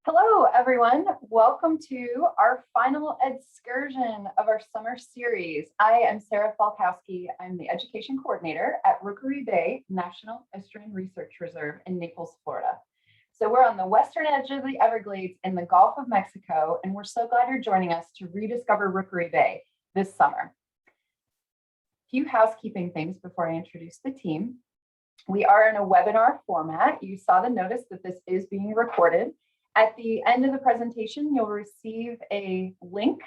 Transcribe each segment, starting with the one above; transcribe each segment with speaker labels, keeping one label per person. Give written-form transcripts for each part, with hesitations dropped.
Speaker 1: Hello, everyone. Welcome to our final excursion of our summer series. I am Sarah Falkowski. I'm the Education Coordinator at Rookery Bay National Estuarine Research Reserve in Naples, Florida. So we're on the western edge of the Everglades in the Gulf of Mexico, and we're so glad you're joining us to rediscover Rookery Bay this summer. A few housekeeping things before I introduce the team. We are in a webinar format. You saw the notice that this is being recorded. At the end of the presentation, you'll receive a link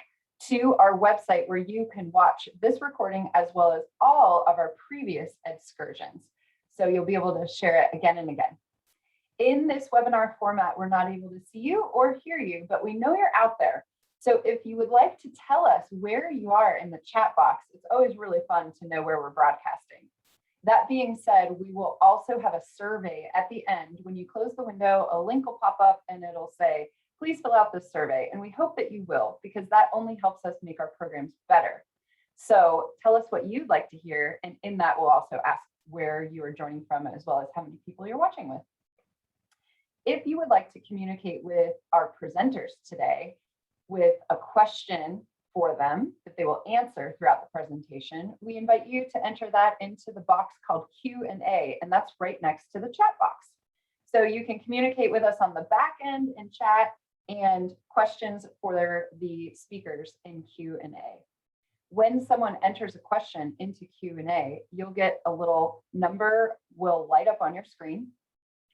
Speaker 1: to our website where you can watch this recording as well as all of our previous excursions. So you'll be able to share it again and again. In this webinar format, we're not able to see you or hear you, but we know you're out there. So if you would like to tell us where you are in the chat box, it's always really fun to know where we're broadcasting. That being said, we will also have a survey at the end. When you close the window, a link will pop up and it'll say, please fill out this survey. And we hope that you will, because that only helps us make our programs better. So tell us what you'd like to hear. And in that, we'll also ask where you are joining from, as well as how many people you're watching with. If you would like to communicate with our presenters today with a question for them that they will answer throughout the presentation, we invite you to enter that into the box called Q&A, and that's right next to the chat box. So you can communicate with us on the back end in chat and questions for the speakers in Q&A. When someone enters a question into Q&A, you'll get a little number will light up on your screen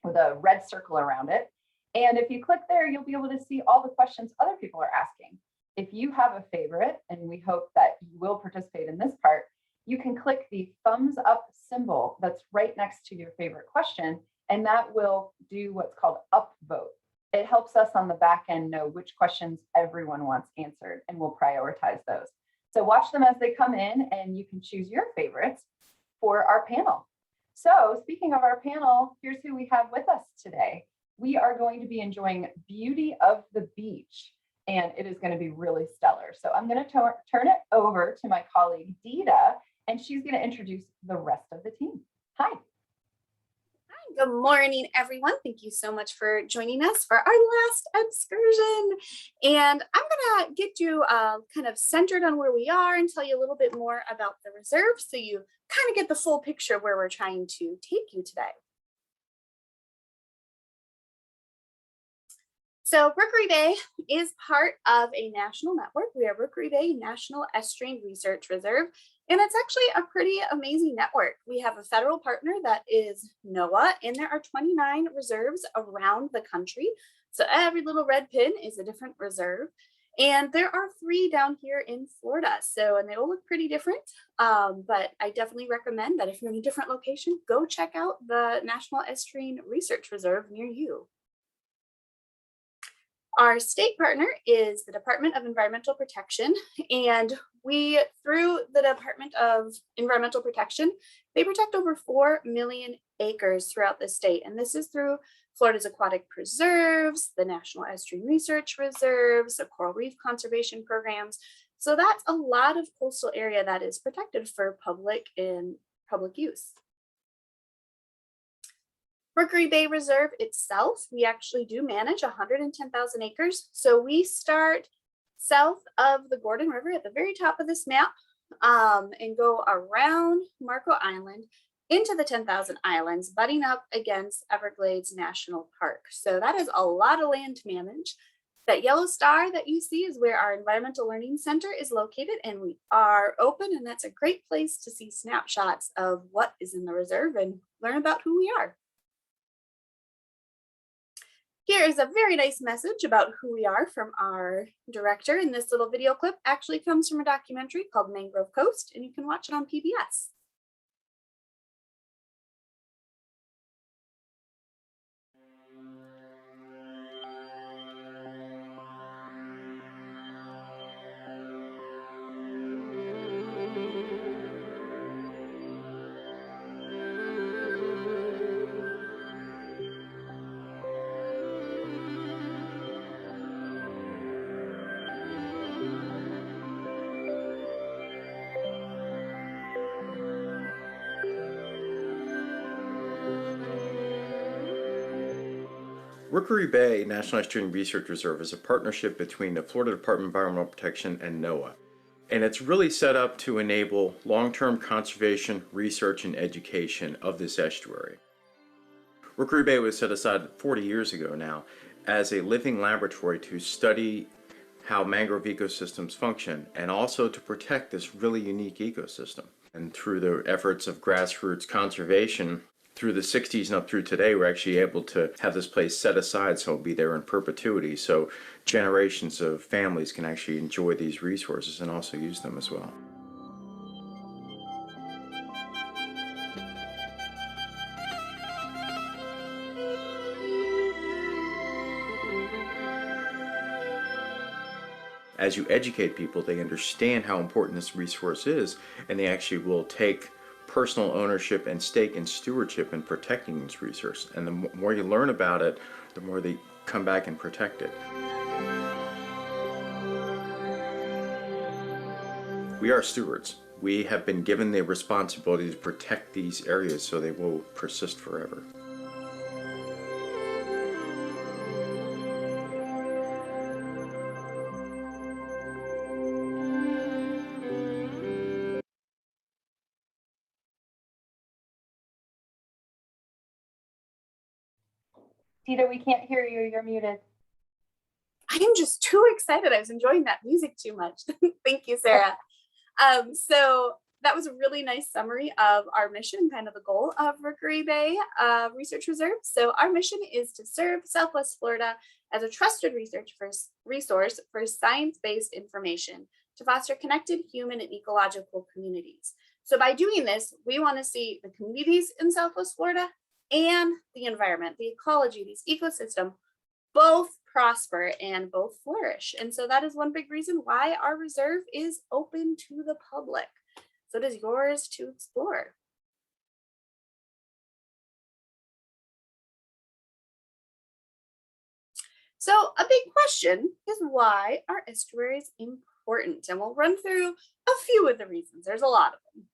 Speaker 1: with a red circle around it. And if you click there, you'll be able to see all the questions other people are asking. If you have a favorite, and we hope that you will participate in this part, you can click the thumbs up symbol that's right next to your favorite question, and that will do what's called upvote. It helps us on the back end know which questions everyone wants answered, and we'll prioritize those. So watch them as they come in, and you can choose your favorites for our panel. So speaking of our panel, here's who we have with us today. We are going to be enjoying Beauty of the Beach, and it is going to be really stellar. So I'm going to turn it over to my colleague, Dita, and she's going to introduce the rest of the team. Hi.
Speaker 2: Hi, good morning, everyone. Thank you so much for joining us for our last excursion. And I'm going to get you kind of centered on where we are and tell you a little bit more about the reserve so you kind of get the full picture of where we're trying to take you today. So Rookery Bay is part of a national network. We are Rookery Bay National Estuarine Research Reserve, and it's actually a pretty amazing network. We have a federal partner that is NOAA, and there are 29 reserves around the country. So every little red pin is a different reserve. And there are 3 down here in Florida. So, and they all look pretty different, but I definitely recommend that if you're in a different location, go check out the National Estuarine Research Reserve near you. Our state partner is the Department of Environmental Protection, and we, through the Department of Environmental Protection, they protect over 4 million acres throughout the state, and this is through Florida's aquatic preserves, the National Estuarine Research Reserves, the coral reef conservation programs. So that's a lot of coastal area that is protected for public use. Mercury Bay Reserve itself, we actually do manage 110,000 acres. So we start south of the Gordon River at the very top of this map and go around Marco Island into the 10,000 islands, butting up against Everglades National Park. So that is a lot of land to manage. That yellow star that you see is where our Environmental Learning Center is located, and we are open, and that's a great place to see snapshots of what is in the reserve and learn about who we are. Here is a very nice message about who we are from our director, and this little video clip actually comes from a documentary called Mangrove Coast, and you can watch it on PBS.
Speaker 3: Rookery Bay National Estuarine Research Reserve is a partnership between the Florida Department of Environmental Protection and NOAA. And it's really set up to enable long-term conservation, research, and education of this estuary. Rookery Bay was set aside 40 years ago now as a living laboratory to study how mangrove ecosystems function and also to protect this really unique ecosystem. And through the efforts of grassroots conservation, through the 60s and up through today, we're actually able to have this place set aside so it'll be there in perpetuity. So generations of families can actually enjoy these resources and also use them as well. As you educate people, they understand how important this resource is, and they actually will take personal ownership and stake in stewardship in protecting this resource. And the more you learn about it, the more they come back and protect it. We are stewards. We have been given the responsibility to protect these areas so they will persist forever.
Speaker 1: Tita, we can't hear you. You're muted.
Speaker 2: I am just too excited. I was enjoying that music too much. Thank you, Sarah. So that was a really nice summary of our mission, kind of the goal of Rookery Bay Research Reserve. So our mission is to serve Southwest Florida as a trusted resource for science-based information to foster connected human and ecological communities. So by doing this, we want to see the communities in Southwest Florida and the environment, the ecology, these ecosystems, both prosper and both flourish. And so that is one big reason why our reserve is open to the public. So it is yours to explore. So a big question is, why are estuaries important? And we'll run through a few of the reasons. There's a lot of them.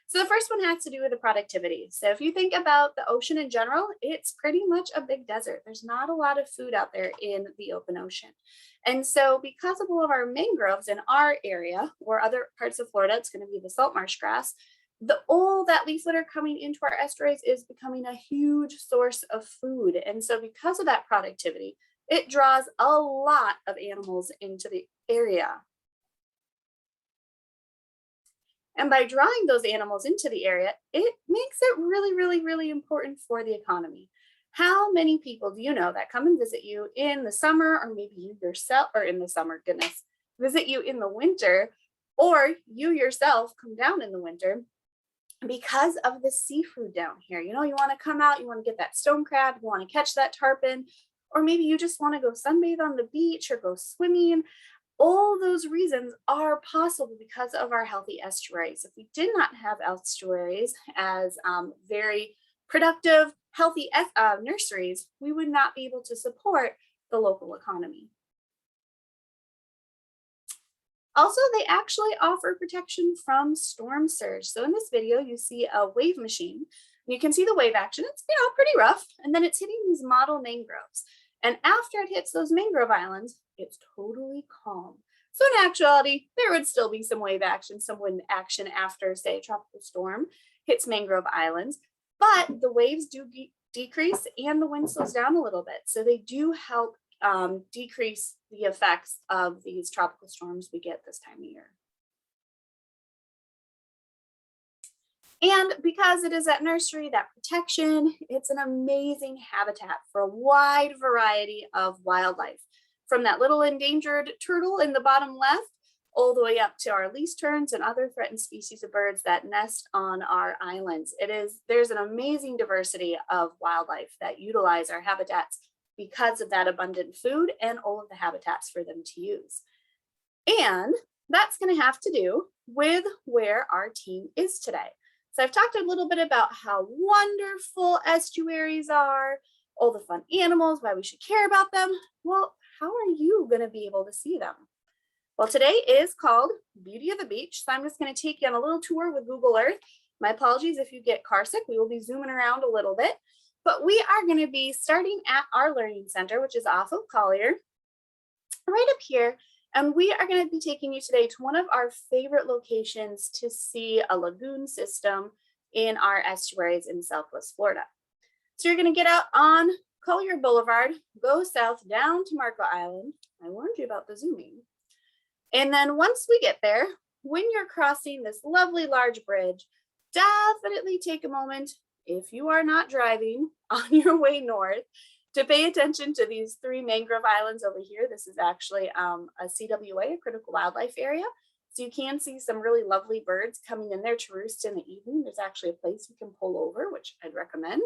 Speaker 2: So the first one has to do with the productivity. So if you think about the ocean in general, it's pretty much a big desert. There's not a lot of food out there in the open ocean. And so because of all of our mangroves in our area or other parts of Florida, it's going to be the salt marsh grass, all that leaf litter coming into our estuaries is becoming a huge source of food. And so because of that productivity, it draws a lot of animals into the area. And by drawing those animals into the area, it makes it really, really, really important for the economy. How many people do you know that come and visit you in the summer, or maybe you yourself, or in the summer, goodness, visit you in the winter, or you yourself come down in the winter because of the seafood down here? You know, you want to come out, you want to get that stone crab, you want to catch that tarpon, or maybe you just want to go sunbathe on the beach or go swimming. All those reasons are possible because of our healthy estuaries. If we did not have estuaries as very productive, healthy nurseries, we would not be able to support the local economy. Also, they actually offer protection from storm surge. So in this video, you see a wave machine. You can see the wave action. It's, you know, pretty rough. And then it's hitting these model mangroves. And after it hits those mangrove islands, it's totally calm. So in actuality, there would still be some wave action, some wind action after, say, a tropical storm hits mangrove islands, but the waves do decrease and the wind slows down a little bit. So they do help decrease the effects of these tropical storms we get this time of year. And because it is that nursery, that protection, it's an amazing habitat for a wide variety of wildlife, from that little endangered turtle in the bottom left, all the way up to our least terns and other threatened species of birds that nest on our islands. There's an amazing diversity of wildlife that utilize our habitats because of that abundant food and all of the habitats for them to use. And that's going to have to do with where our team is today. So I've talked a little bit about how wonderful estuaries are, all the fun animals, why we should care about them. Well, how are you going to be able to see them? Well, today is called Beauty of the Beach. So I'm just going to take you on a little tour with Google Earth. My apologies if you get car sick. We will be zooming around a little bit, but we are going to be starting at our learning center, which is off of Collier, right up here. And we are going to be taking you today to one of our favorite locations to see a lagoon system in our estuaries in Southwest Florida. So you're going to get out on Collier Boulevard, go south down to Marco Island. I warned you about the zooming. And then once we get there, when you're crossing this lovely large bridge, definitely take a moment, if you are not driving on your way north, to pay attention to these 3 mangrove islands over here. This is actually a CWA, a critical wildlife area. So you can see some really lovely birds coming in there to roost in the evening. There's actually a place you can pull over, which I'd recommend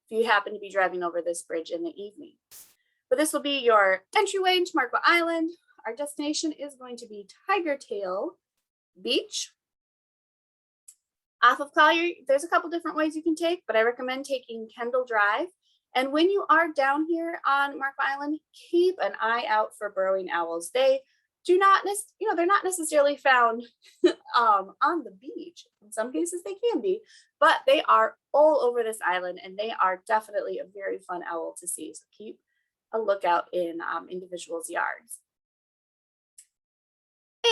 Speaker 2: if you happen to be driving over this bridge in the evening. But this will be your entryway into Marco Island. Our destination is going to be Tiger Tail Beach. Off of Collier, there's a couple different ways you can take, but I recommend taking Kendall Drive. And when you are down here on Marco Island, keep an eye out for burrowing owls. They do not, they're not necessarily found on the beach. In some cases they can be, but they are all over this island and they are definitely a very fun owl to see. So keep a lookout in individuals' yards.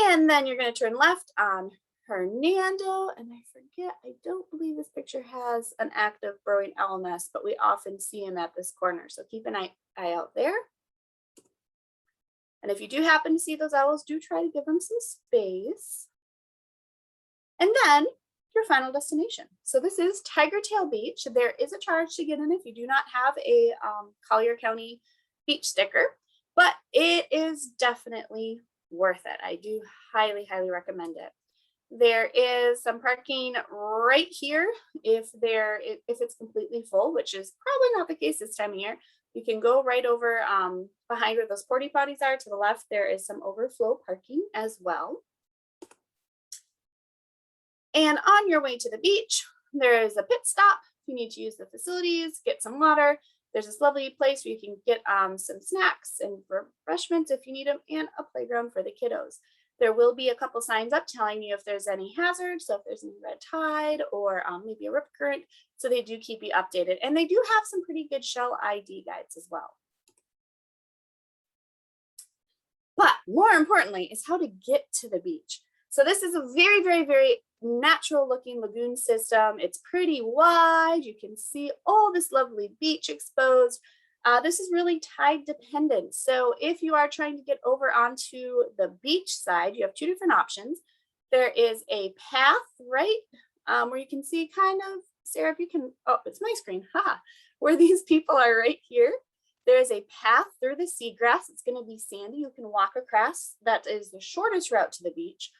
Speaker 2: And then you're going to turn left on Hernando, and I don't believe this picture has an active burrowing owl nest, but we often see him at this corner. So keep an eye out there. And if you do happen to see those owls, do try to give them some space. And then your final destination. So this is Tiger Tail Beach. There is a charge to get in if you do not have a Collier County beach sticker, but it is definitely worth it. I do highly, highly recommend it. There is some parking right here if it's completely full, which is probably not the case this time of year. You can go right over behind where those porta potties are. To the left, there is some overflow parking as well. And on your way to the beach, there is a pit stop. If you need to use the facilities, get some water. There's this lovely place where you can get some snacks and refreshments if you need them, and a playground for the kiddos. There will be a couple signs up telling you if there's any hazards, so if there's any red tide or maybe a rip current, so they do keep you updated. And they do have some pretty good shell ID guides as well. But more importantly is how to get to the beach. So this is a very, very, very natural looking lagoon system. It's pretty wide. You can see all this lovely beach exposed. This is really tide dependent. So if you are trying to get over onto the beach side, you have 2 different options. There is a path, right, where you can see kind of, Sarah, if you can, oh, it's my screen, haha, where these people are right here. There is a path through the seagrass. It's going to be sandy. You can walk across. That is the shortest route to the beach.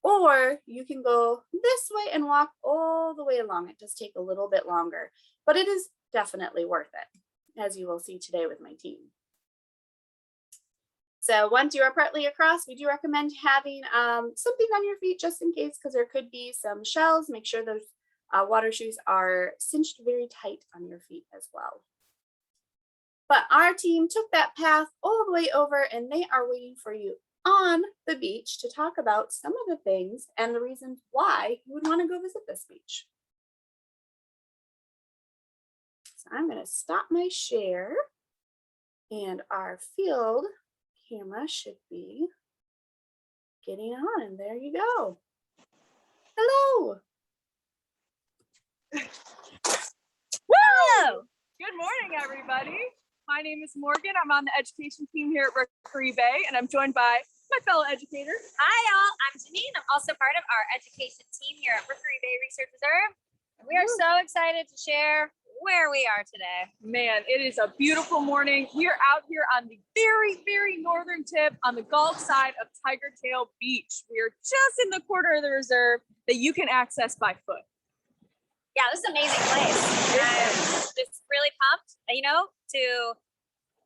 Speaker 2: Or you can go this way and walk all the way along. It does take a little bit longer, but it is definitely worth it, as you will see today with my team. So once you are partly across, we do recommend having something on your feet just in case, because there could be some shells. Make sure those water shoes are cinched very tight on your feet as well. But our team took that path all the way over and they are waiting for you on the beach to talk about some of the things and the reasons why you would want to go visit this beach. So I'm going to stop my share and our field camera should be getting on, and there you go. Hello.
Speaker 4: Hello. Good morning, everybody. My my name is Morgan. I'm on the education team here at Rookery Bay, and I'm joined by my fellow educator.
Speaker 5: Hi, all. I'm Janine. I'm also part of our education team here at Rookery Bay Research Reserve. And we are so excited to share where we are today.
Speaker 4: Man, it is a beautiful morning. We are out here on the very, very northern tip on the Gulf side of Tiger Tail Beach. We are just in the corner of the reserve that you can access by foot.
Speaker 5: Yeah, this is an amazing place. I'm just really pumped, to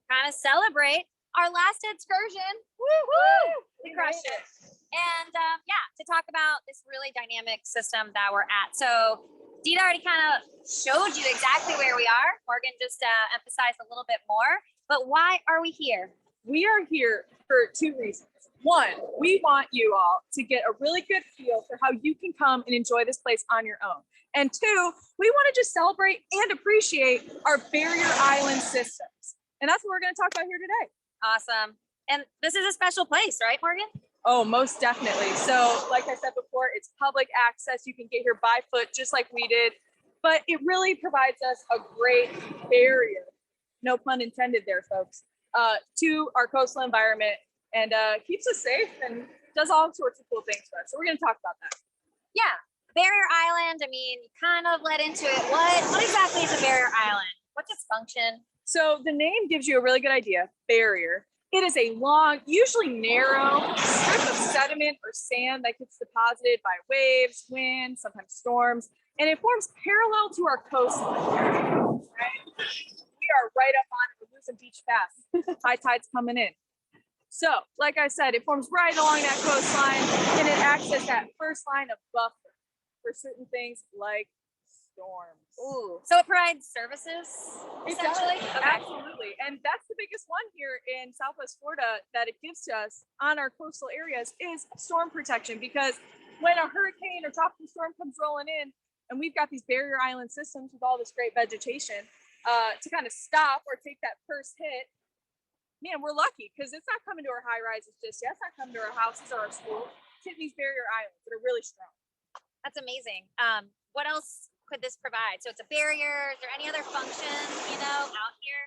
Speaker 5: kind of celebrate our last excursion. Woo! We crushed it. And to talk about this really dynamic system that we're at. So Dita already kind of showed you exactly where we are. Morgan just emphasized a little bit more. But why are we here?
Speaker 4: We are here for two reasons. One, we want you all to get a really good feel for how you can come and enjoy this place on your own. And two, we want to just celebrate and appreciate our barrier island systems. And that's what we're going to talk about here today.
Speaker 5: Awesome. And this is a special place, right, Morgan?
Speaker 4: Oh, most definitely. So like I said before, it's public access. You can get here by foot just like we did, but it really provides us a great barrier, no pun intended there, folks, to our coastal environment and keeps us safe and does all sorts of cool things for us. So we're going to talk about that.
Speaker 5: Yeah. Barrier island. I mean, you kind of led into it. What exactly is a barrier island? What's its function?
Speaker 4: So the name gives you a really good idea, barrier. It is a long, usually narrow strip of sediment or sand that gets deposited by waves, wind, sometimes storms, and it forms parallel to our coastline. Right? We are right up on it. We're losing beach fast. High tide's coming in. So, like I said, it forms right along that coastline, and it acts as that first line of buffer for certain things like storms.
Speaker 5: Ooh, so it provides services, essentially?
Speaker 4: Okay. Absolutely. And that's the biggest one here in Southwest Florida that it gives to us on our coastal areas is storm protection, because when a hurricane or tropical storm comes rolling in and we've got these barrier island systems with all this great vegetation to kind of stop or take that first hit, man, we're lucky because it's not coming to our high rises just yet. It's not coming to our houses or our schools. It's hitting these barrier islands that are really strong.
Speaker 5: That's amazing. What else could this provide? So it's a barrier. Is there any other function, out here?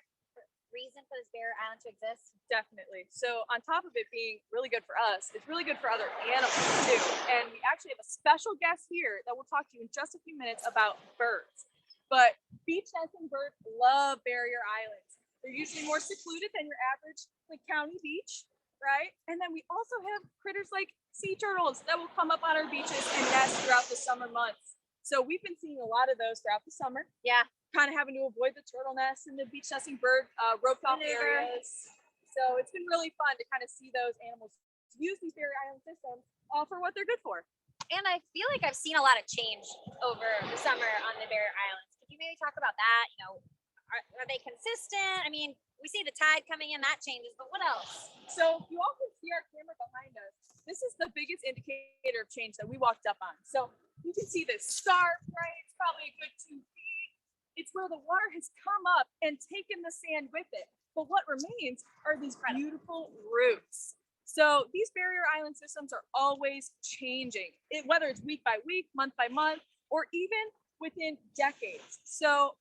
Speaker 5: Reason for this barrier island to exist?
Speaker 4: Definitely. So on top of it being really good for us, it's really good for other animals too. And we actually have a special guest here that will talk to you in just a few minutes about birds. But beach nesting birds love barrier islands. They're usually more secluded than your average county beach, right? And then we also have critters like sea turtles that will come up on our beaches and nest throughout the summer months. So we've been seeing a lot of those throughout the summer.
Speaker 5: Yeah.
Speaker 4: Kind of having to avoid the turtle nests and the beach nesting bird roped off areas. So it's been really fun to kind of see those animals use these barrier island systems for what they're good for.
Speaker 5: And I feel like I've seen a lot of change over the summer on the barrier islands. Could you maybe talk about that? Are they consistent? I mean, we see the tide coming in, that changes, but what else?
Speaker 4: So you all can see our camera behind us. This is the biggest indicator of change that we walked up on. So you can see this scarp, right? It's probably a good 2 feet. It's where the water has come up and taken the sand with it. But what remains are these beautiful roots. So these barrier island systems are always changing, whether it's week by week, month by month, or even within decades. So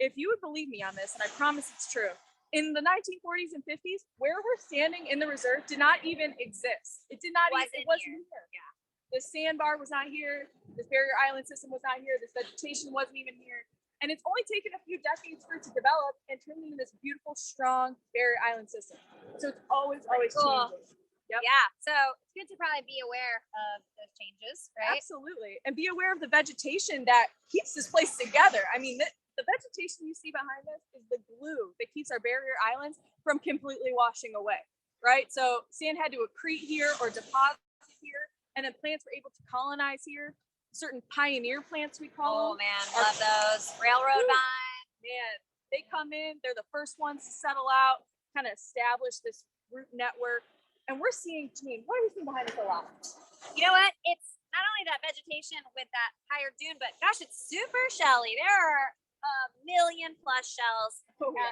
Speaker 4: if you would believe me on this, and I promise it's true, in the 1940s and 50s, where we're standing in the reserve did not even exist. It wasn't here.
Speaker 5: Yeah.
Speaker 4: The sandbar was not here. This barrier island system was not here. This vegetation wasn't even here. And it's only taken a few decades for it to develop and turn into this beautiful, strong barrier island system. So it's always
Speaker 5: cool.
Speaker 4: changing. Yep.
Speaker 5: Yeah. So it's good to probably be aware of those changes, right?
Speaker 4: Absolutely. And be aware of the vegetation that keeps this place together. I mean, the vegetation you see behind us is the glue that keeps our barrier islands from completely washing away, right? So sand had to accrete here or deposit here, and then plants were able to colonize here. Certain pioneer plants, we call them.
Speaker 5: Oh man, love those. Railroad vine.
Speaker 4: Man, they come in, they're the first ones to settle out, kind of establish this root network. And we're seeing, Janine, what are we seeing behind us a lot?
Speaker 5: You know what? It's not only that vegetation with that higher dune, but gosh, it's super shelly. There are a million plus shells,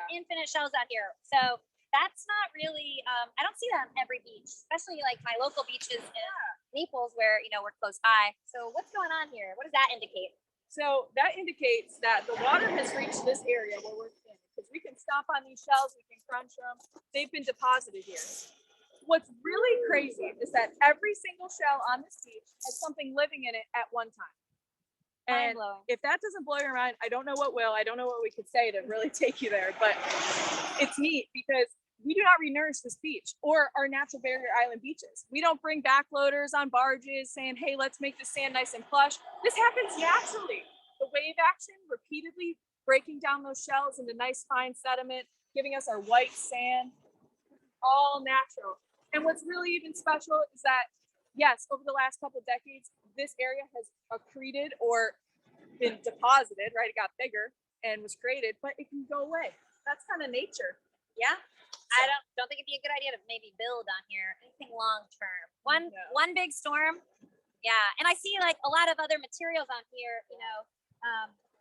Speaker 5: infinite shells out here. So that's not really, I don't see that on every beach, especially like my local beaches in Naples where, we're close by. So what's going on here? What does that indicate?
Speaker 4: So that indicates that the water has reached this area where we're standing, because We can stomp on these shells, we can crunch them. They've been deposited here. What's really crazy is that every single shell on this beach has something living in it at one time. And
Speaker 5: Mind-blowing.
Speaker 4: if that doesn't blow your mind, I don't know what will. I don't know what we could say to really take you there, but it's neat because we do not renourish this beach or our natural barrier island beaches. We don't bring backloaders on barges saying, hey, let's make the sand nice and plush. This happens naturally. The wave action repeatedly breaking down those shells into nice fine sediment, giving us our white sand, all natural. And what's really even special is that, yes, over the last couple of decades, this area has accreted or been deposited, right? It got bigger and was created, but it can go away. That's kind of nature.
Speaker 5: Yeah. I don't think it'd be a good idea to maybe build on here anything long term. One big storm. Yeah. And I see like a lot of other materials on here, you know,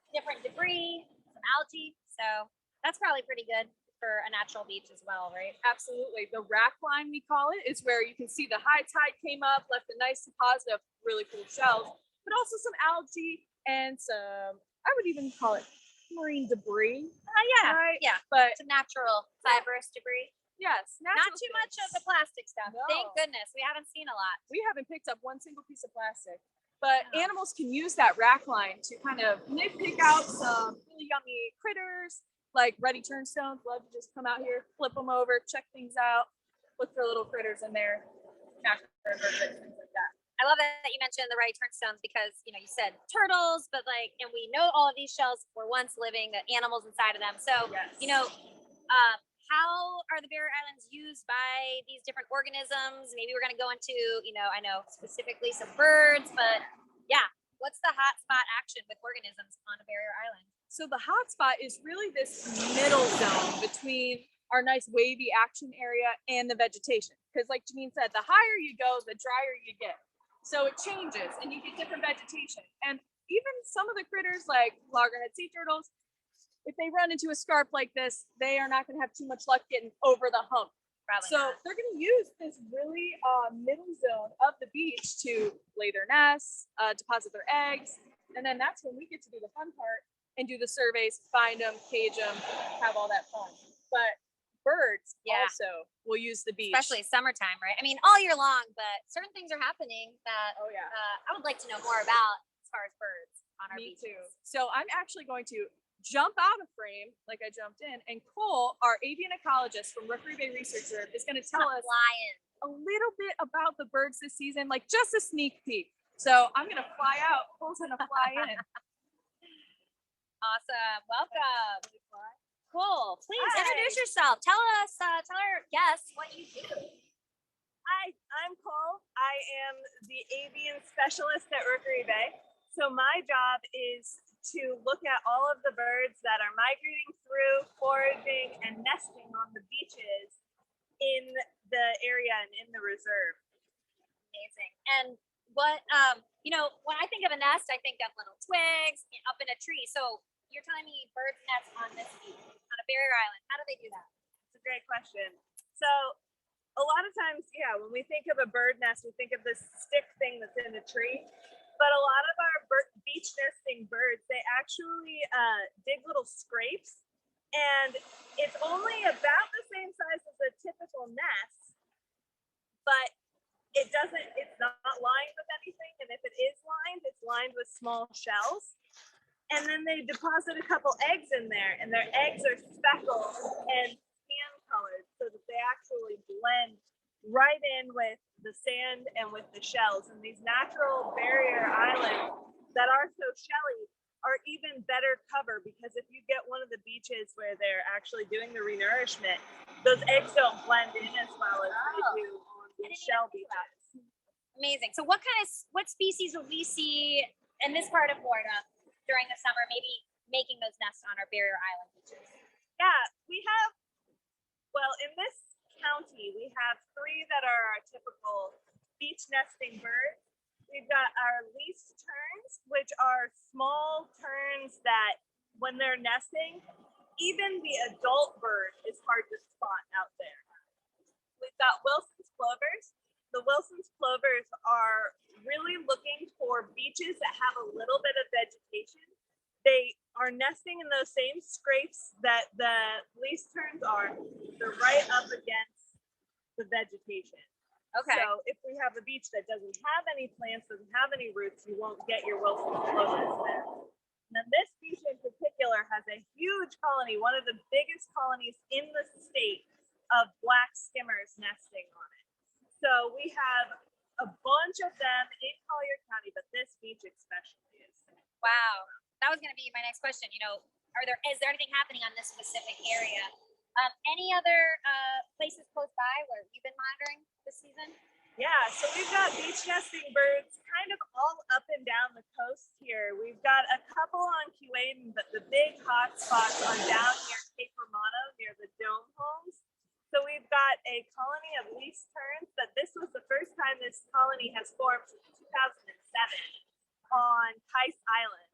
Speaker 5: different debris, some algae. So that's probably pretty good for a natural beach as well, right?
Speaker 4: Absolutely. The rack line, we call it, is where you can see the high tide came up, left a nice deposit of really cool shells, but also some algae and some, I would even call it marine debris.
Speaker 5: Yeah.
Speaker 4: Right?
Speaker 5: Yeah.
Speaker 4: But
Speaker 5: Some natural fibrous debris.
Speaker 4: yes,
Speaker 5: Not
Speaker 4: natural
Speaker 5: too much of
Speaker 4: things.
Speaker 5: the plastic stuff.
Speaker 4: No.
Speaker 5: Thank goodness. We haven't seen a lot.
Speaker 4: We haven't picked up one single piece of plastic, but
Speaker 5: Wow.
Speaker 4: animals can use that rack line to kind of nitpick out some really yummy critters, like ready turnstones. Love to just come out here, flip them over, check things out, look for little critters in there, things like that.
Speaker 5: I love that you mentioned the right turnstones because, you know, you said turtles, but like, and we know all of these shells were once living, the animals inside of them. So,
Speaker 4: Yes.
Speaker 5: you know, how are the barrier islands used by these different organisms? Maybe we're going to go into, you know, I know specifically some birds, but yeah, what's the hotspot action with organisms on a barrier island?
Speaker 4: So the hotspot is really this middle zone between our nice wavy action area and the vegetation. Because like Janine said, the higher you go, the drier you get. So it changes and you get different vegetation. And even some of the critters like loggerhead sea turtles, if they run into a scarp like this, they are not going to have too much luck getting over the hump.
Speaker 5: Probably
Speaker 4: So
Speaker 5: not.
Speaker 4: they're going to use this really middle zone of the beach to lay their nests, deposit their eggs. And then that's when we get to do the fun part and do the surveys, find them, cage them, have all that fun. But birds
Speaker 5: Yeah.
Speaker 4: also will use the beach.
Speaker 5: Especially summertime, right? I mean, all year long, but certain things are happening that
Speaker 4: Oh, yeah.
Speaker 5: I would like to know more about as far as birds on our
Speaker 4: Me
Speaker 5: beaches.
Speaker 4: too. So I'm actually going to jump out of frame like I jumped in, and Cole, our avian ecologist from Rookery Bay Research Reserve, is going to tell us
Speaker 5: Lion.
Speaker 4: a little bit about the birds this season, like just a sneak peek. So I'm going to fly out. Cole's going to fly in.
Speaker 5: Awesome. Welcome. Cool. Please
Speaker 6: Hi.
Speaker 5: introduce yourself. Tell us, tell our guests what you do.
Speaker 6: Hi, I'm Cole. I am the avian specialist at Rookery Bay. So my job is to look at all of the birds that are migrating through, foraging, and nesting on the beaches in the area and in the reserve.
Speaker 5: Amazing. And what, you know, when I think of a nest, I think of little twigs up in a tree. So you're telling me birds nest on this beach, on a barrier island. How do they do that?
Speaker 6: It's a great question. So a lot of times, yeah, when we think of a bird nest, we think of this stick thing that's in a tree. But a lot of our beach nesting birds, they actually dig little scrapes. And it's only about the same size as a typical nest, but it's not lined with anything. And if it is lined, it's lined with small shells. And then they deposit a couple eggs in there, and their eggs are speckled and tan colored so that they actually blend right in with the sand and with the shells. And these natural barrier islands that are so shelly are even better cover, because if you get one of the beaches where they're actually doing the renourishment, those eggs don't blend in as well as they do on these shell beaches.
Speaker 5: Amazing. So what species will we see in this part of Florida during the summer, maybe making those nests on our barrier island beaches?
Speaker 6: Yeah, we have, well, in this county, we have 3 that are our typical beach nesting birds. We've got our least terns, which are small terns that when they're nesting, even the adult bird is hard to spot out there. We've got Wilson's plovers. The Wilson's plovers are really looking for beaches that have a little bit of vegetation, They are nesting in those same scrapes that the least terns are. They're right up against the vegetation.
Speaker 5: Okay.
Speaker 6: So if we have a beach that doesn't have any plants, doesn't have any roots, you won't get your Wilson's plovers there. Now this beach in particular has a huge colony, one of the biggest colonies in the state of black skimmers nesting on it. So we have a bunch of them in Collier County, but this beach especially is.
Speaker 5: Wow. That was going to be my next question. You know, is there anything happening on this specific area? Any other places close by where you've been monitoring this season?
Speaker 6: Yeah, so we've got beach nesting birds kind of all up and down the coast here. We've got a couple on Keewaydin, but the big hot spots are down near Cape Romano, near the dome homes. So we've got a colony of least terns, but this was the first time this colony has formed since 2007 on Tice Island.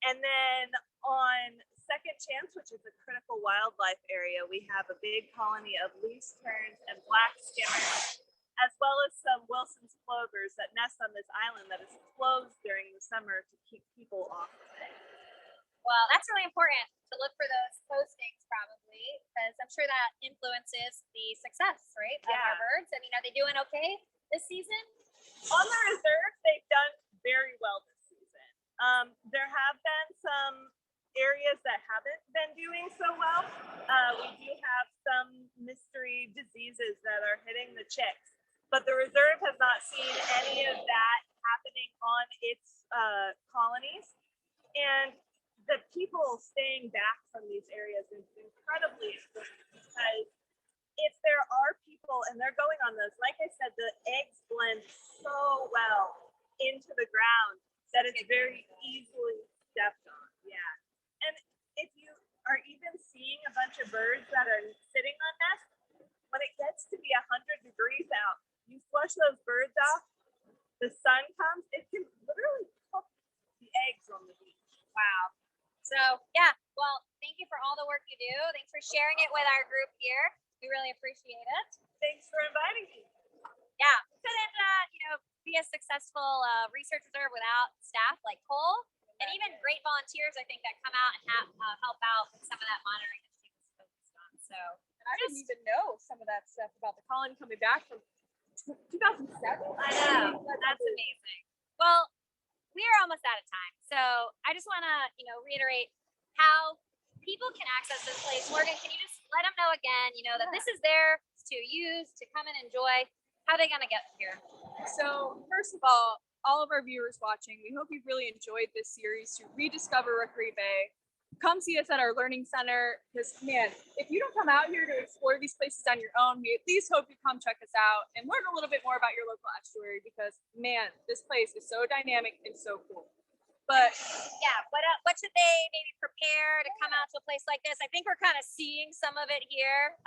Speaker 6: And then on Second Chance, which is a critical wildlife area, we have a big colony of least terns and black skimmers, as well as some Wilson's plovers that nest on this island that is closed during the summer to keep people off of it.
Speaker 5: Well, that's really important to look for those postings probably, because I'm sure that influences the success, right? Of our birds. I mean, are they doing okay this season?
Speaker 6: On the reserve, they've done very well this season. There have been some areas that haven't been doing so well. We do have some mystery diseases that are hitting the chicks, but the reserve has not seen any of that happening on its colonies. And the people staying back from these areas is incredibly important, because if there are people and they're going on those, like I said, the eggs blend so well into the ground that it's very easily stepped on. Yeah. And if you are even seeing a bunch of birds that are sitting on nests, when it gets to be 100 degrees out, you flush those birds off, the sun comes, it can literally cook the eggs on the beach.
Speaker 5: Wow. So yeah, well, thank you for all the work you do. Thanks for sharing it with our group here. We really appreciate it.
Speaker 6: Thanks for inviting me.
Speaker 5: Yeah, couldn't be a successful research reserve without staff like Cole, and even great volunteers, I think, that come out and help out with some of that monitoring that she was focused on. So
Speaker 4: I didn't even know some of that stuff about the colony coming back from 2007.
Speaker 5: I know, that's amazing. Well, we are almost out of time, so I just want to reiterate how people can access this place. Morgan, can you just let them know again, that this is theirs to use, to come and enjoy? How are they going to get here?
Speaker 4: So first of all of our viewers watching, we hope you've really enjoyed this series to rediscover Rookery Bay. Come see us at our learning center, because man, if you don't come out here to explore these places on your own, we at least hope you come check us out and learn a little bit more about your local estuary, because man, this place is so dynamic and so cool. But
Speaker 5: yeah, what should they maybe prepare to come out to a place like this? I think we're kind of seeing some of it here.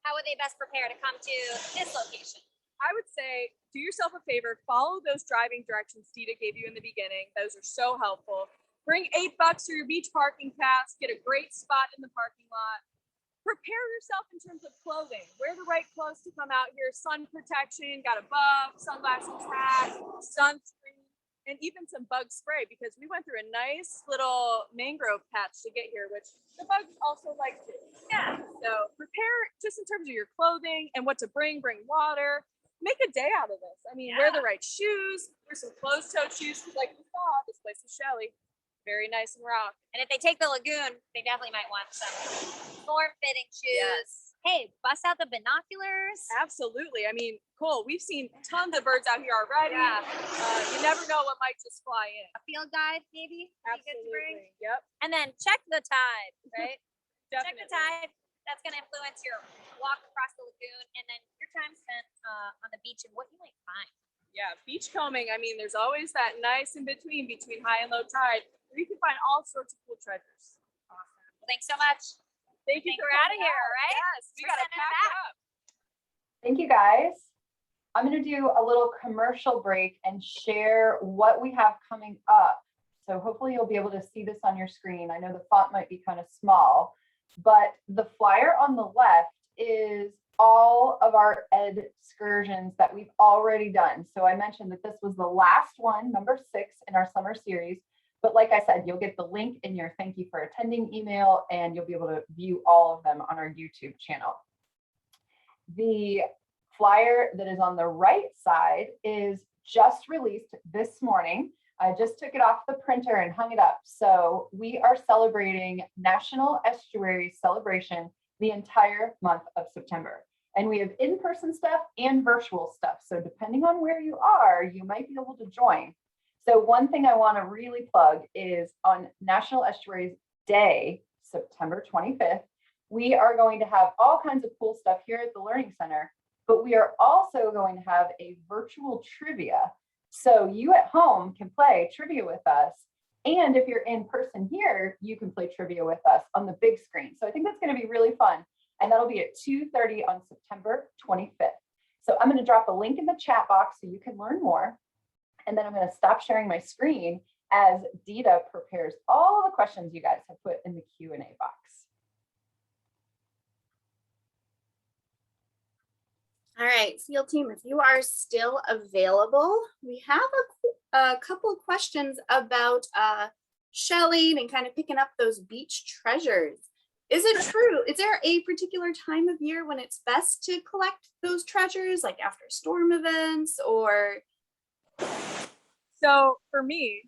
Speaker 5: How would they best prepare to come to this location?
Speaker 4: I would say, do yourself a favor, follow those driving directions Dita gave you in the beginning. Those are so helpful. Bring $8 for your beach parking pass, get a great spot in the parking lot. Prepare yourself in terms of clothing. Wear the right clothes to come out here. Sun protection, got a buff, sunglasses, hat, sunscreen, and even some bug spray, because we went through a nice little mangrove patch to get here, which the bugs also like to. Yeah. So prepare just in terms of your clothing and what to bring water. Make a day out of this. I mean, wear the right shoes, wear some closed-toed shoes, like we saw, this place is Shelly. Very nice and rock.
Speaker 5: And if they take the lagoon, they definitely might want some form-fitting shoes.
Speaker 4: Yes.
Speaker 5: Hey, bust out the binoculars.
Speaker 4: Absolutely. I mean, Cole, we've seen tons of birds out here already.
Speaker 5: Yeah.
Speaker 4: You never know what might just fly in.
Speaker 5: A field guide, maybe.
Speaker 4: Absolutely. Yep.
Speaker 5: And then check the tide, right? Check
Speaker 4: Definitely.
Speaker 5: the tide. That's going to influence your walk across the lagoon, and then your time spent on the beach and what you might find.
Speaker 4: Yeah, beachcombing. I mean, there's always that nice in between high and low tide, where you can find all sorts of cool treasures.
Speaker 5: Awesome. Well, thanks so much.
Speaker 4: Thank you.
Speaker 5: We're out of here, all right?
Speaker 4: Yes, we got to pack up.
Speaker 1: Thank you, guys. I'm going to do a little commercial break and share what we have coming up. So hopefully you'll be able to see this on your screen. I know the font might be kind of small, but the flyer on the left is all of our EDscursions that we've already done. So I mentioned that this was the last one, number 6 in our summer series, But like I said, you'll get the link in your thank you for attending email, and you'll be able to view all of them on our YouTube channel. The flyer that is on the right side is just released this morning. I just took it off the printer and hung it up. So we are celebrating National Estuary Celebration the entire month of September. And we have in-person stuff and virtual stuff. So depending on where you are, you might be able to join. So one thing I want to really plug is on National Estuaries Day, September 25th, we are going to have all kinds of cool stuff here at the Learning Center, but we are also going to have a virtual trivia. So you at home can play trivia with us. And if you're in person here, you can play trivia with us on the big screen. So I think that's going to be really fun. And that'll be at 2:30 on September 25th. So I'm going to drop a link in the chat box so you can learn more. And then I'm going to stop sharing my screen as Dita prepares all the questions you guys have put in the Q&A box.
Speaker 2: All right, field team, if you are still available, we have a couple of questions about shelling and kind of picking up those beach treasures. Is it true? Is there a particular time of year when it's best to collect those treasures, like after storm events or?
Speaker 4: So for me,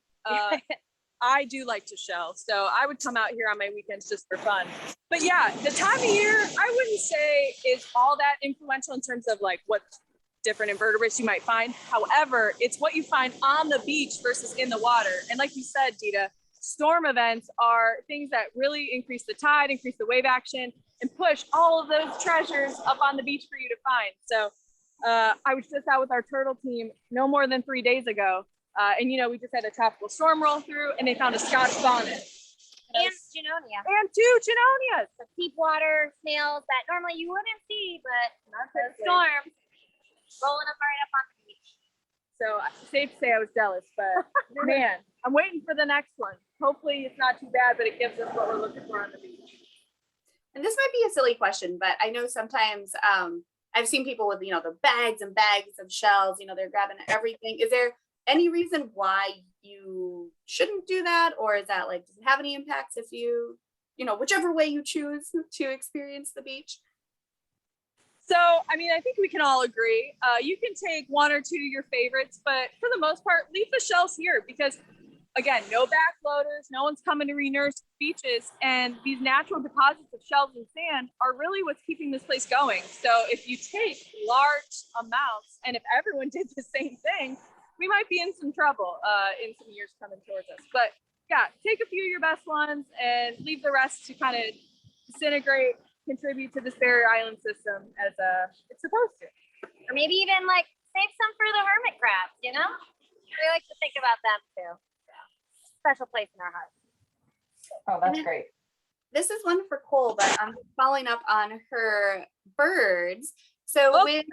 Speaker 4: I do like to shell. So I would come out here on my weekends just for fun. But yeah, the time of year, I wouldn't say is all that influential in terms of like what different invertebrates you might find. However, it's what you find on the beach versus in the water. And like you said, Dita, storm events are things that really increase the tide, increase the wave action, and push all of those treasures up on the beach for you to find. So I was just out with our turtle team no more than 3 days ago. And you know, we just had a tropical storm roll through and they found a Scotch bonnet.
Speaker 5: And Junonia.
Speaker 4: And 2 Junonias.
Speaker 5: The deep water snails that normally you wouldn't see, but the storm rolling up right up on the beach.
Speaker 4: So safe to say I was jealous, but man, I'm waiting for the next one. Hopefully it's not too bad, but it gives us what we're looking for on the beach.
Speaker 2: And this might be a silly question, but I know sometimes I've seen people with, you know, the bags and bags of shells, you know, they're grabbing everything. Is there any reason why you shouldn't do that? Or is that like, does it have any impacts if you know, whichever way you choose to experience the beach?
Speaker 4: So, I mean, I think we can all agree. You can take 1 or 2 of your favorites, but for the most part, leave the shells here because, again, no backloaders, no one's coming to renourish beaches, and these natural deposits of shells and sand are really what's keeping this place going. So if you take large amounts, and if everyone did the same thing, we might be in some trouble in some years coming towards us. But yeah, take a few of your best ones and leave the rest to kind of disintegrate, contribute to this barrier island system as it's supposed to.
Speaker 5: Or maybe even like save some for the hermit crabs, you know? We like to think about them too. So, special place in our hearts.
Speaker 1: Oh, that's great.
Speaker 2: This is one for Cole, but I'm following up on her birds. So when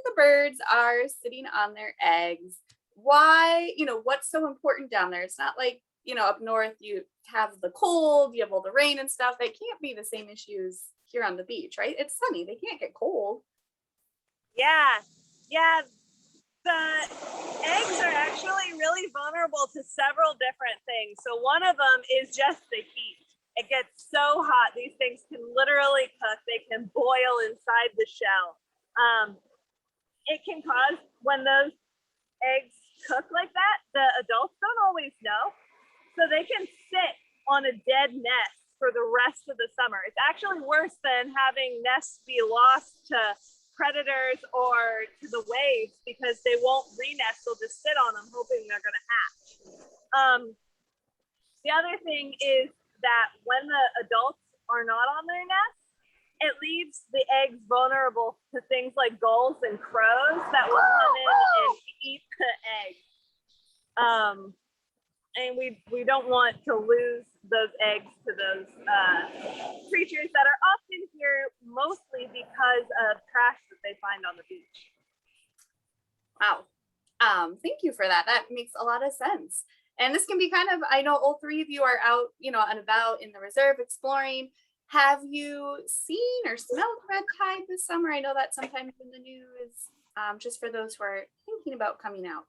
Speaker 2: the birds are sitting on their eggs, why, you know, what's so important down there? It's not like, you know, up north you have the cold, you have all the rain and stuff. They can't be the same issues here on the beach, right? It's sunny, they can't get cold.
Speaker 6: Yeah, the eggs are actually really vulnerable to several different things. So one of them is just the heat. It gets so hot, these things can literally cook. They can boil inside the shell. It can cause, when those eggs cook like that, the adults don't always know. So they can sit on a dead nest for the rest of the summer. It's actually worse than having nests be lost to predators or to the waves because they won't re-nest. They'll just sit on them hoping they're going to hatch. The other thing is that when the adults are not on their nests, it leaves the eggs vulnerable to things like gulls and crows that will come in and eat the eggs. And we don't want to lose those eggs to those creatures that are often here mostly because of trash that they find on the beach.
Speaker 2: Wow. Thank you for that. That makes a lot of sense. And this can be kind of, I know all 3 of you are out, you know, and about in the reserve exploring. Have you seen or smelled red tide this summer? I know that sometimes in the news. just for those who are thinking about coming out?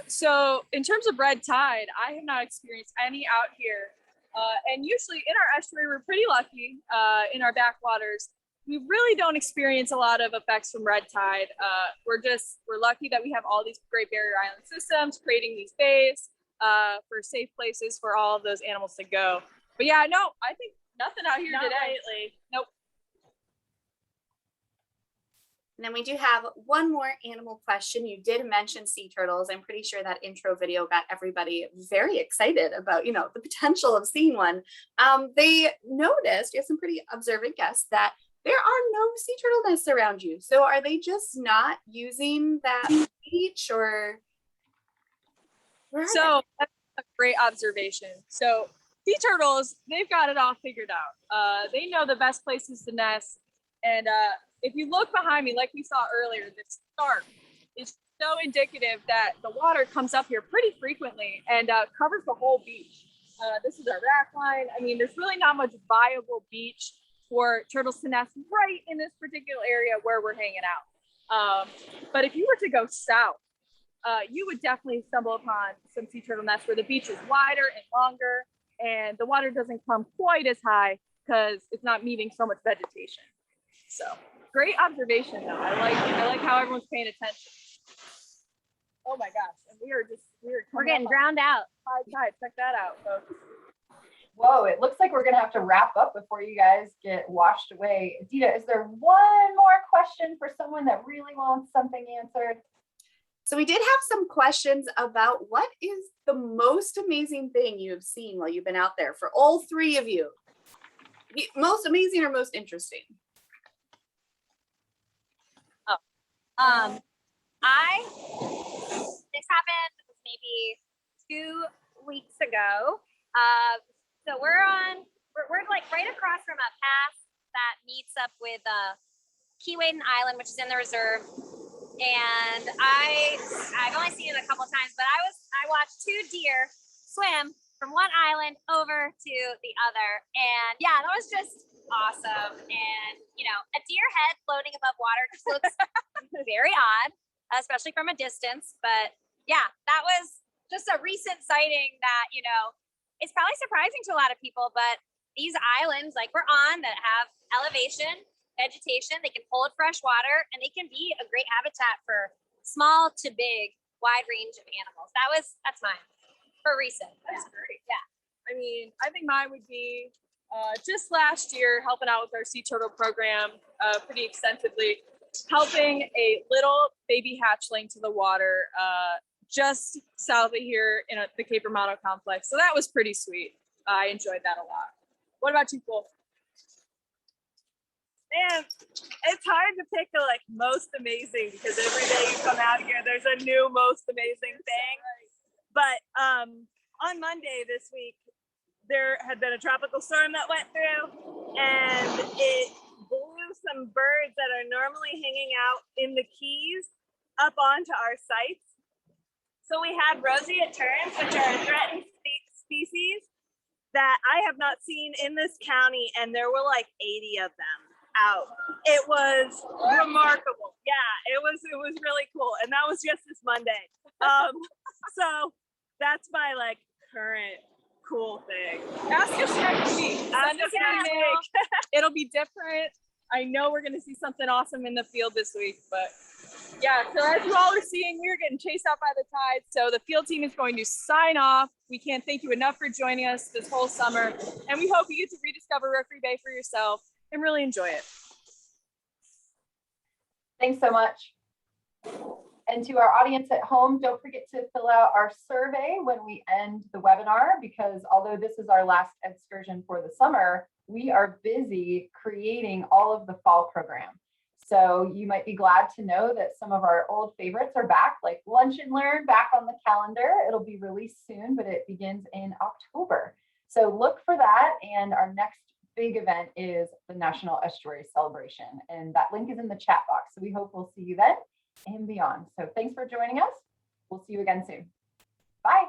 Speaker 4: So in terms of red tide, I have not experienced any out here. And usually in our estuary, we're pretty lucky in our backwaters. We really don't experience a lot of effects from red tide. We're lucky that we have all these Great Barrier Island systems creating these bays for safe places for all of those animals to go. But yeah, no, I think nothing out here today.
Speaker 6: Lately.
Speaker 4: Nope.
Speaker 2: And then we do have one more animal question. You did mention sea turtles. I'm pretty sure that intro video got everybody very excited about, you know, the potential of seeing one. They noticed, you have some pretty observant guests, that there are no sea turtle nests around you. So are they just not using that beach, or?
Speaker 4: So that's a great observation. So sea turtles, they've got it all figured out. They know the best places to nest. And if you look behind me, like we saw earlier, this scarp is so indicative that the water comes up here pretty frequently and covers the whole beach. This is our rack line. I mean, there's really not much viable beach for turtles to nest right in this particular area where we're hanging out. But if you were to go south, you would definitely stumble upon some sea turtle nests where the beach is wider and longer and the water doesn't come quite as high because it's not meeting so much vegetation. So great observation though. I like how everyone's paying attention. Oh my gosh. And
Speaker 5: We're getting drowned out.
Speaker 4: High tide. Check that out, folks.
Speaker 1: Whoa, it looks like we're gonna have to wrap up before you guys get washed away. Dita, is there one more question for someone that really wants something answered?
Speaker 2: So we did have some questions about what is the most amazing thing you have seen while you've been out there, for all three of you. Most amazing or most interesting?
Speaker 5: This happened maybe 2 weeks ago. So we're like right across from a pass that meets up with Keewaydin Island, which is in the reserve. And I've only seen it a couple of times, but I watched 2 deer swim from one island over to the other. And yeah, that was just awesome. And you know, a deer head floating above water just looks very odd, especially from a distance. But yeah, that was just a recent sighting that, you know, it's probably surprising to a lot of people, but these islands like we're on that have elevation, vegetation, they can hold fresh water, and they can be a great habitat for small to big, wide range of animals. That's mine for recent.
Speaker 4: That's great.
Speaker 5: Yeah.
Speaker 4: I mean, I think mine would be just last year helping out with our sea turtle program pretty extensively, helping a little baby hatchling to the water just south of here in the Cape Romano complex. So that was pretty sweet. I enjoyed that a lot. What about you, Cole?
Speaker 6: Man, it's hard to pick the like most amazing because every day you come out here, there's a new most amazing thing. But on Monday this week, there had been a tropical storm that went through, and it blew some birds that are normally hanging out in the Keys up onto our sites. So we had roseate terns, which are a threatened species that I have not seen in this county, and there were like 80 of them out. It was remarkable. Yeah, it was really cool, and that was just this Monday. So that's my like current cool thing.
Speaker 4: Ask us next week.
Speaker 6: Ask us next week.
Speaker 4: It'll be different. I know we're going to see something awesome in the field this week, but yeah, so as you all are seeing, we're getting chased out by the tide. So the field team is going to sign off. We can't thank you enough for joining us this whole summer. And we hope you get to rediscover Rookery Bay for yourself and really enjoy it.
Speaker 1: Thanks so much. And to our audience at home, don't forget to fill out our survey when we end the webinar, because although this is our last excursion for the summer, we are busy creating all of the fall program. So you might be glad to know that some of our old favorites are back, like Lunch and Learn back on the calendar. It'll be released soon, but it begins in October. So look for that. And our next big event is the National Estuary Celebration. And that link is in the chat box. So we hope we'll see you then and beyond. So thanks for joining us. We'll see you again soon. Bye.